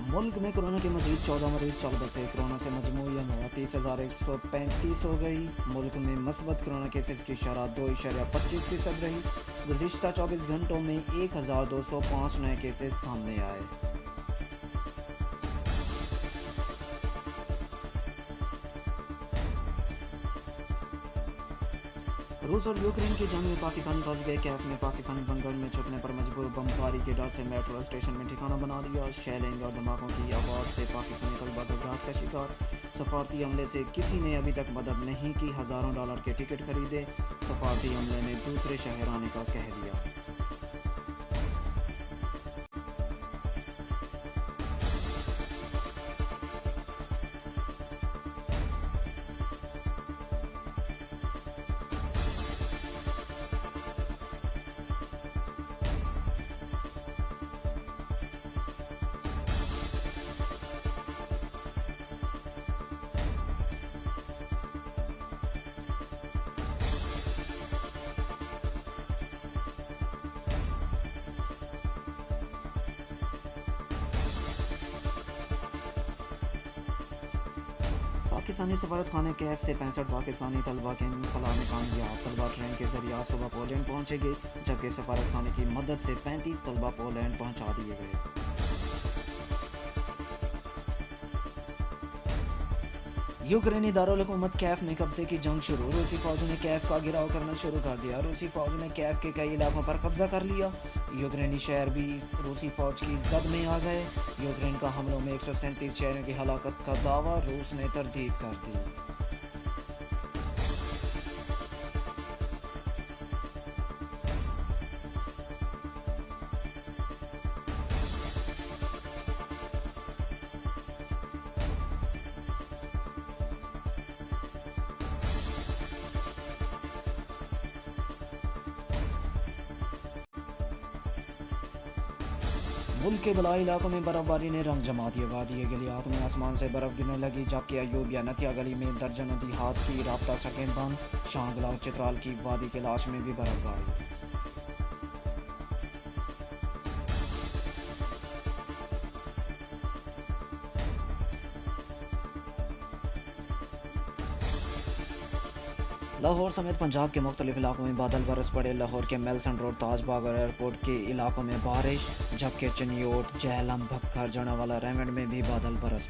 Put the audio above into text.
मुल्क में कोरोना के मजीद 14 मरीज चल बसे। कोरोना से मजमूई मौत 30,135 हो गई। मुल्क में मस्बत कोरोना केसेस की शरह 2.25% रही। गुज़िश्ता 24 घंटों में 1,205 नए केसेस सामने आए। रूस और यूक्रेन की जंग में पाकिस्तानी फंस गए। कैफ में पाकिस्तानी बंकर में छुपने पर मजबूर। बमबारी के डर से मेट्रो स्टेशन में ठिकाना बना लिया। शेलिंग और धमाकों की आवाज़ से पाकिस्तानी तलबा घबराहट का शिकार। सफारती हमले से किसी ने अभी तक मदद नहीं की। हज़ारों डॉलर के टिकट खरीदे। सफारती हमले ने दूसरे शहर आने का कह दिया। पाकिस्तानी सफारत खाने कैफ से 65 पाकिस्तानी तलबा के खला में कामयाब। तलबा ट्रेन के जरिए सुबह पोलैंड पहुंचेंगे, जबकि सफारत खाने की मदद से 35 तलबा पोलैंड पहुंचा दिए गए। यूक्रेनी दारुल हुकूमत कैफ में कब्जे की जंग शुरू। रूसी फौजों ने कैफ का घेराव करना शुरू कर दिया। रूसी फौजों ने कैफ के कई इलाकों पर कब्जा कर लिया। यूक्रेनी शहर भी रूसी फौज की जद में आ गए। यूक्रेन का हमलों में 137 शहरों की हलाकत का दावा रूस ने तरदीद कर दी। मुल्क के बलाई इलाकों में बर्फबारी ने रंग जमा दिए। वादी गलियात में आसमान से बर्फ गिरने लगी, जबकि अयूब या नतिया गली में दर्जनों देहात की राब्ता सड़कें बंद। शांगला और चित्राल की वादी के लाश में भी बर्फबारी। लाहौर समेत पंजाब के मुख्तलिफ इलाकों में बादल बरस पड़े। लाहौर के मेल्सन रोड, ताजबाग और एयरपोर्ट के इलाकों में बारिश, जबकि चनियोट, जहलम, भक्खर, जनावाला, रेवंड में भी बादल बरस